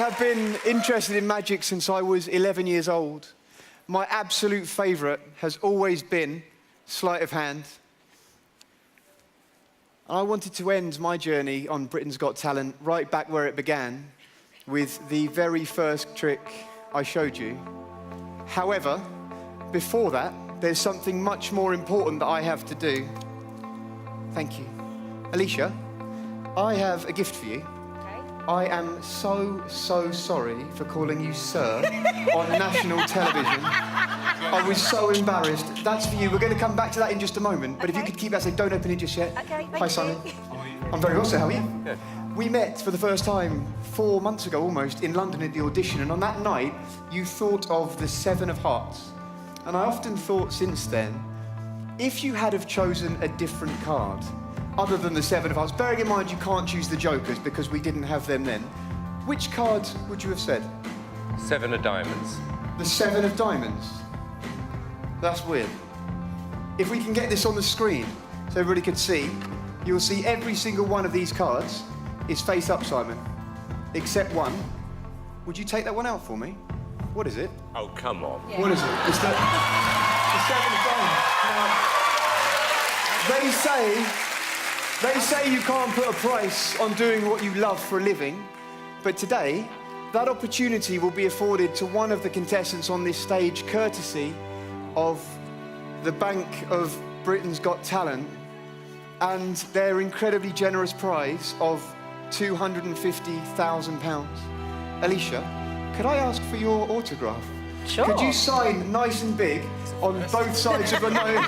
have been interested in magic since I was 11 years old. My absolute favourite has always been sleight of hand. I wanted to end my journey on Britain's Got Talent right back where it began, with the very first trick I showed you. However, before that, there's something much more important that I have to do. Thank you. Alicia, I have a gift for you. I am so sorry for calling you sir on national television. I was so embarrassed. That's for you. We're going to come back to that in just a moment. But if you could keep that safe, don't open it just yet. Okay, Hi, Simon. I'm very well, sir. How are you? Good. We met for the first time 4 months ago, almost, in London at the audition. And on that night, you thought of the 7 of Hearts. And I often thought since then, if you had have chosen a different card, other than the 7 of Hearts, bearing in mind you can't choose the Jokers because we didn't have them then, which card would you have said? 7 of diamonds. The 7 of diamonds. That's weird. If we can get this on the screen so everybody can see, you'll see every single one of these cards is face up, Simon, except one. Would you take that one out for me? What is it? Oh, come on. Yeah. What is it? It's the 7 of diamonds. Now, they say you can't put a price on doing what you love for a living, but today, that opportunity will be afforded to one of the contestants on this stage, courtesy of the Bank of Britain's Got Talent, and their incredibly generous prize of £250,000. Alicia, could I ask for your autograph? Sure. Could you sign nice and big on both sides of the note?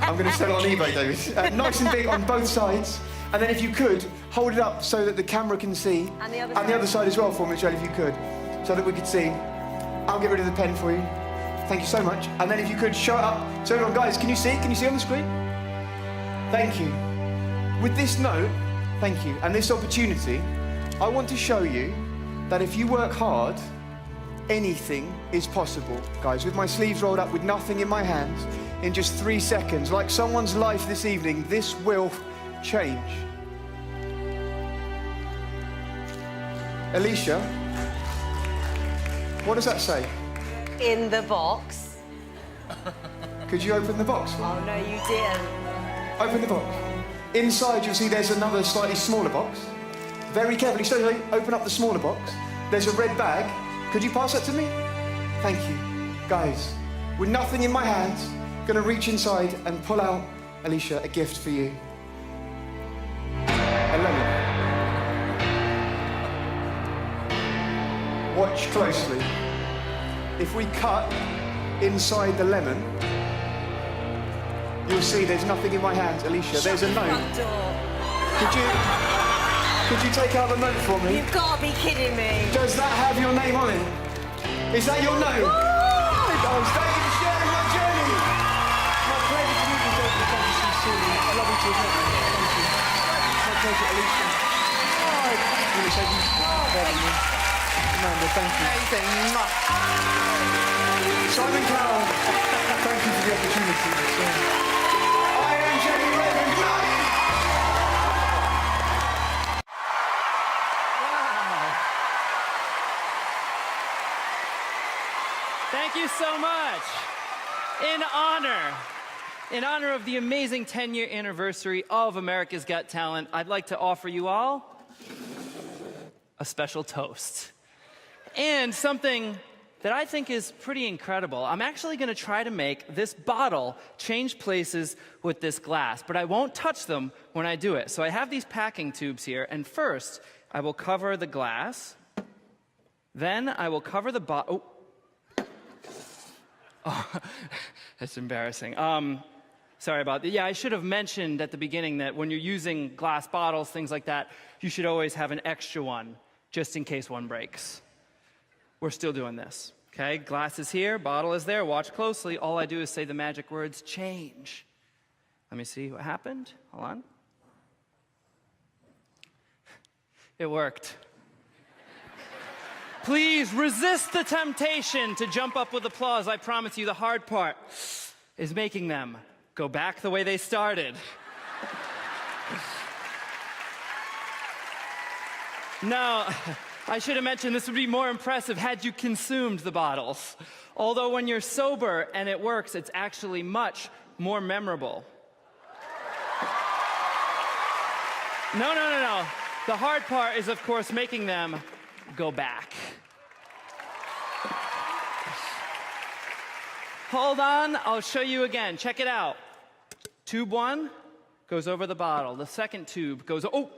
I'm going to sell it on eBay, David. Nice and big on both sides. And then if you could, hold it up so that the camera can see. And the other And the other side as well for me, Michelle, if you could. So that we could see. I'll get rid of the pen for you. Thank you so much. And then if you could, show it up. So everyone, guys, can you see? Can you see on the screen? Thank you. With this note, thank you, and this opportunity, I want to show you that if you work hard, anything is possible, guys. With my sleeves rolled up, with nothing in my hands, in just 3 seconds, like someone's life this evening, this will change. Alicia, what does that say? In the box. Could you open the box? Oh, no, you didn't. Open the box. Inside, you'll see there's another slightly smaller box. Very carefully, slowly open up the smaller box. There's a red bag. Could you pass that to me? Thank you. Guys, with nothing in my hands, gonna reach inside and pull out, Alicia, a gift for you. A lemon. Watch closely. If we cut inside the lemon, you'll see there's nothing in my hands, Alicia. There's a note. Could you take out the note for me? You've got to be kidding me. Does that have your name on it? Is that your note? Guys, thank you for sharing my journey. My pleasure to meet you, David. Thank you sincerely. I love you too. Thank you. My pleasure, Alicia. Alicia, thank you for having me. Amanda, thank you. Simon Cowell, thank you for the opportunity. I am Jamie Raven. Thank you so much. In honor of the amazing 10-year anniversary of America's Got Talent, I'd like to offer you all a special toast. And something that I think is pretty incredible. I'm actually gonna try to make this bottle change places with this glass, but I won't touch them when I do it. So I have these packing tubes here, and first, I will cover the glass. Then I will cover the bottle. Oh, that's embarrassing. Sorry about that. Yeah, I should have mentioned at the beginning that when you're using glass bottles, things like that, you should always have an extra one, just in case one breaks. We're still doing this, okay? Glass is here, bottle is there. Watch closely. All I do is say the magic words, change. Let me see what happened. Hold on. It worked. Please resist the temptation to jump up with applause. I promise you the hard part is making them go back the way they started. Now, I should have mentioned this would be more impressive had you consumed the bottles. Although when you're sober and it works, it's actually much more memorable. No. The hard part is, of course, making them go back. Hold on, I'll show you again. Check it out. Tube 1 goes over the bottle. The second tube goes, oh!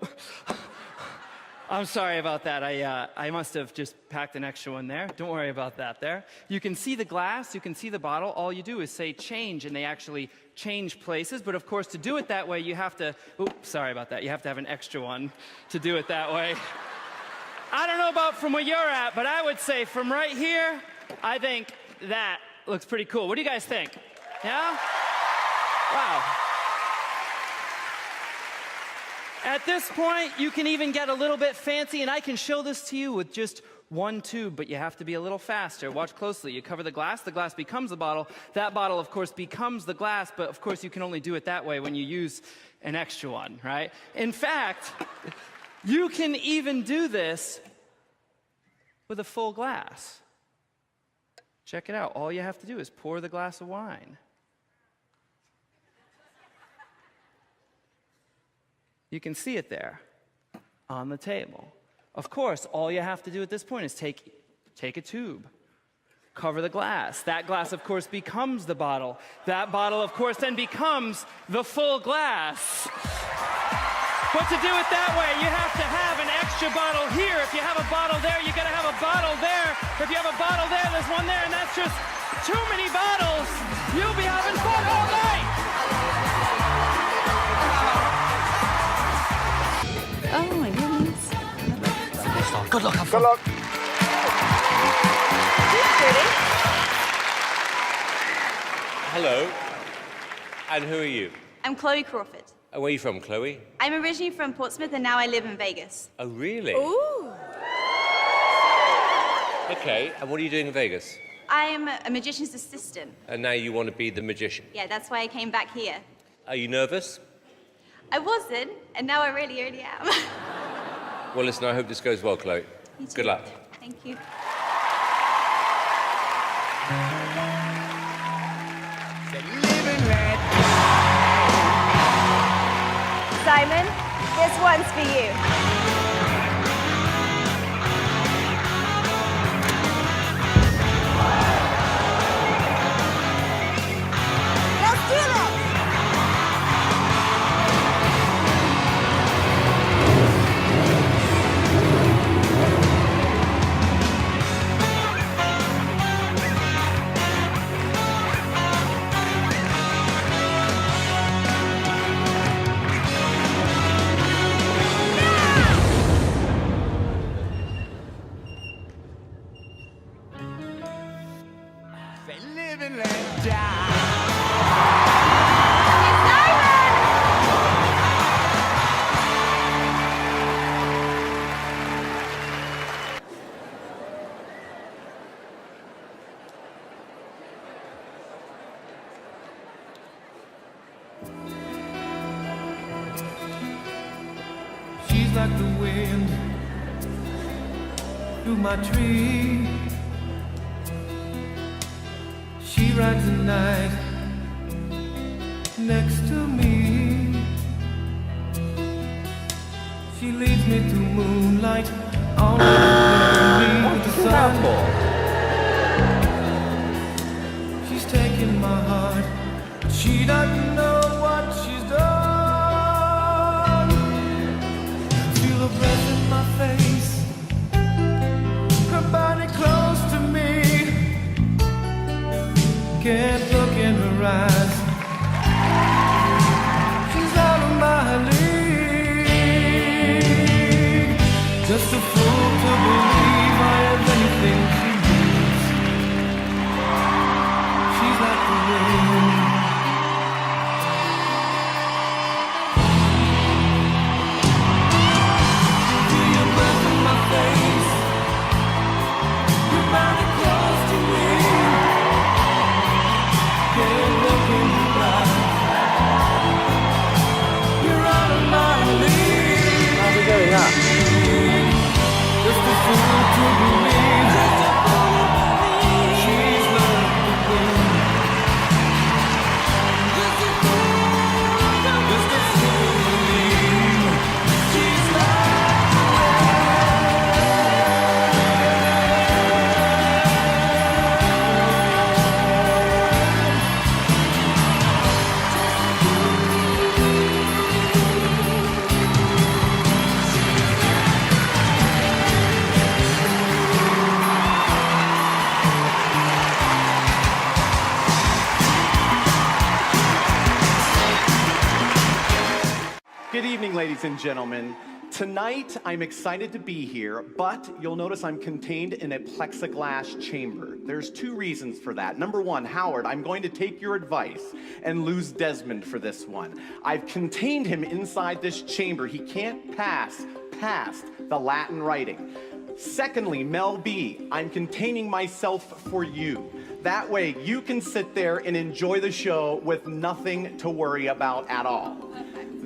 I'm sorry about that. I must have just packed an extra one there. Don't worry about that there. You can see the glass, you can see the bottle. All you do is say change, and they actually change places. But of course, to do it that way, you have to, sorry about that. You have to have an extra one to do it that way. I don't know about from where you're at, but I would say from right here, I think that looks pretty cool. What do you guys think? Yeah? Wow. At this point, you can even get a little bit fancy, and I can show this to you with just one tube, but you have to be a little faster. Watch closely. You cover the glass becomes the bottle. That bottle, of course, becomes the glass, but of course, you can only do it that way when you use an extra one, right? In fact, you can even do this with a full glass. Check it out. All you have to do is pour the glass of wine. You can see it there on the table. Of course, all you have to do at this point is take a tube, cover the glass. That glass, of course, becomes the bottle. That bottle, of course, then becomes the full glass. But to do it that way, you have to have an extra bottle here. If you have a bottle there, you gotta have a bottle there. If you have a bottle there, there's one there, and that's just too many bottles. You'll be having fun all night. Oh my goodness. Good luck. Good luck. Hello. And who are you? I'm Chloe Crawford. Where are you from, Chloe? I'm originally from Portsmouth and now I live in Vegas. Oh, really? Ooh. Okay, and what are you doing in Vegas? I'm a magician's assistant. And now you want to be the magician. Yeah, that's why I came back here. Are you nervous? I wasn't, and now I really am. Well, listen, I hope this goes well, Chloe. You too. Good luck. Thank you. Simon, this one's for you. Let's do this! She's like the wind through my tree. She rides the night next to me. She leads me through moonlight, already with the sun. She's taking my heart, but she doesn't know what she's done. Feel her breath in my face, her body close to me. Can't look in her eyes, she's out of my league. Just a fool to believe I have anything she needs. She's like the wind Good evening, ladies and gentlemen. Tonight, I'm excited to be here, but you'll notice I'm contained in a plexiglass chamber. There's two reasons for that. Number one, Howard, I'm going to take your advice and lose Desmond for this one. I've contained him inside this chamber. He can't pass past the Latin writing. Secondly, Mel B, I'm containing myself for you. That way, you can sit there and enjoy the show with nothing to worry about at all.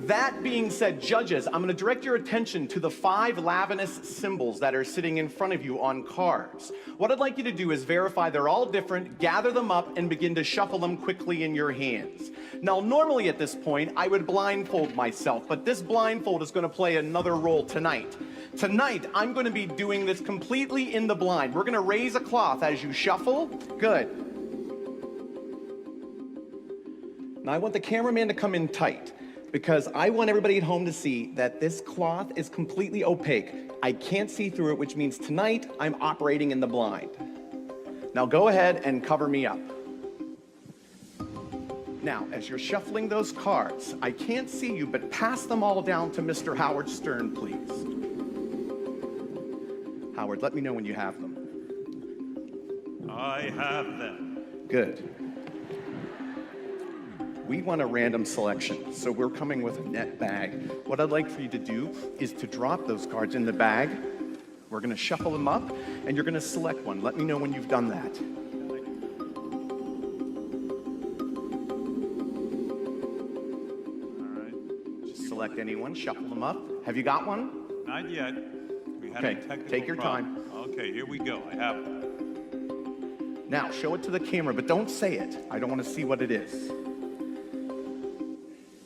That being said, judges, I'm going to direct your attention to the 5 Lavinus symbols that are sitting in front of you on cards. What I'd like you to do is verify they're all different, gather them up, and begin to shuffle them quickly in your hands. Now, normally at this point, I would blindfold myself, but this blindfold is going to play another role tonight. Tonight, I'm going to be doing this completely in the blind. We're going to raise a cloth as you shuffle. Good. Now, I want the cameraman to come in tight, because I want everybody at home to see that this cloth is completely opaque. I can't see through it, which means tonight I'm operating in the blind. Now go ahead and cover me up. Now, as you're shuffling those cards, I can't see you, but pass them all down to Mr. Howard Stern, please. Howard, let me know when you have them. I have them. Good. We want a random selection, so we're coming with a net bag. What I'd like for you to do is to drop those cards in the bag. We're going to shuffle them up, and you're going to select one. Let me know when you've done that. All right. Just select anyone, shuffle them up. Have you got one? Not yet. We had Okay, a technical take your problem. time. Okay, here we go. I have it. Now, show it to the camera, but don't say it. I don't want to see what it is.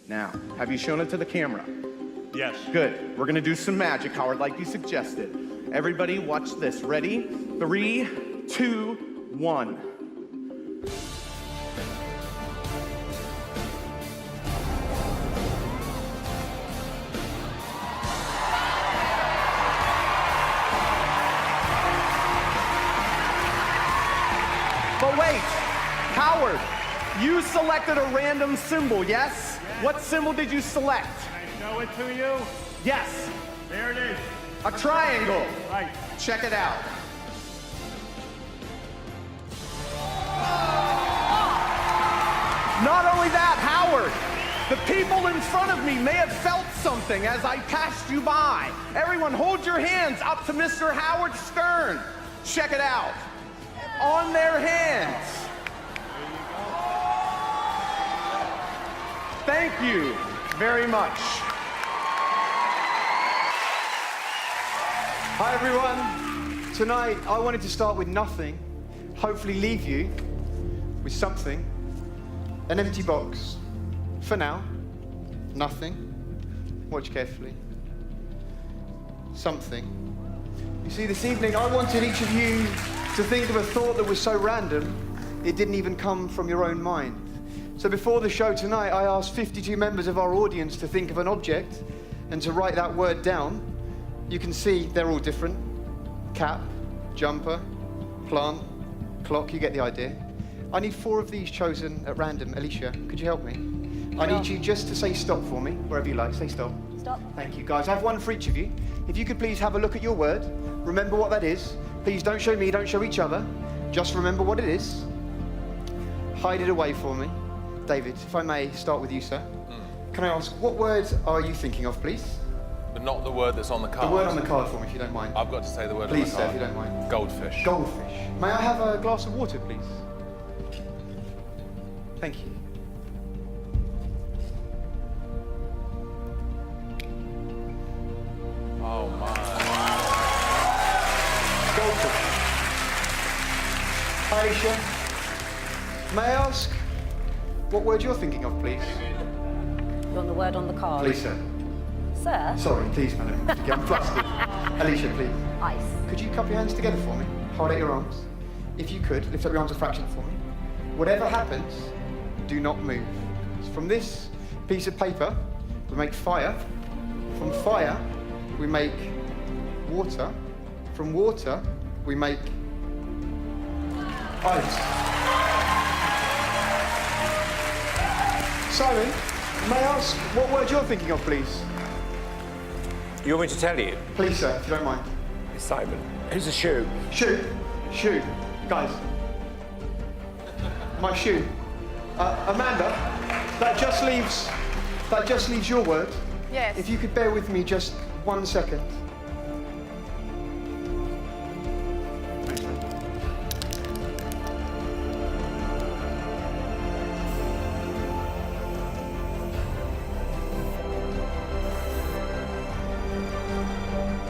Now, have you shown it to the camera? Yes. Good. We're going to do some magic, Howard, like you suggested. Everybody, watch this. Ready? 3, 2, 1. But wait, Howard, you selected a random symbol, yes? What symbol did you select? Can I show it to you? Yes, There it is. a triangle. Right. Check it out. Not only that, Howard, the people in front of me may have felt something as I passed you by. Everyone, hold your hands up to Mr. Howard Stern. Check it out. On their hands. Thank you very much. Hi everyone. Tonight I wanted to start with nothing, hopefully leave you with something. An empty box. For now, nothing. Watch carefully. Something. You see, this evening I wanted each of you to think of a thought that was so random it didn't even come from your own mind. So before the show tonight, I asked 52 members of our audience to think of an object and to write that word down. You can see they're all different. Cap, jumper, plant, clock, you get the idea. I need 4 of these chosen at random. Alicia, could you help me? I need you just to say stop for me, wherever you like. Say stop. Stop. Thank you, guys. I have one for each of you. If you could please have a look at your word, remember what that is. Please don't show me, don't show each other. Just remember what it is. Hide it away for me. David, if I may start with you, sir. Can I ask, what word are you thinking of, please? But not the word that's on the card. The word on the card for me, if you don't mind. I've got to say the word Please, on the sir, card. if you don't mind. Goldfish. Goldfish. May I have a glass of water, please? Thank you. Oh my. Goldfish. Hi, Alicia. May I ask what word you're thinking of, please? You want the word on the card? Please, sir. Sir? Sorry, please, madam. I'm flustered. Alicia, please. Ice. Could you cup your hands together for me? Hold out your arms. If you could, lift up your arms a fraction for me. Whatever happens, do not move. From this piece of paper, we make fire. From fire, we make water. From water, we make ice. Simon, May I ask what word you're thinking of, please? You want me to tell you? Please, sir, if you don't mind. Simon. Who's a shoe? Shoe. Shoe. Guys. My shoe. Amanda, that just leaves your word. Yes. If you could bear with me just 1 second.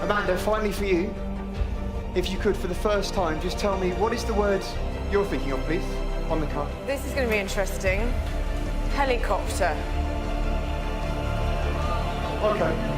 Amanda, finally for you, if you could, for the first time, just tell me what is the word you're thinking of, please, on the card. This is going to be interesting. Helicopter. Okay.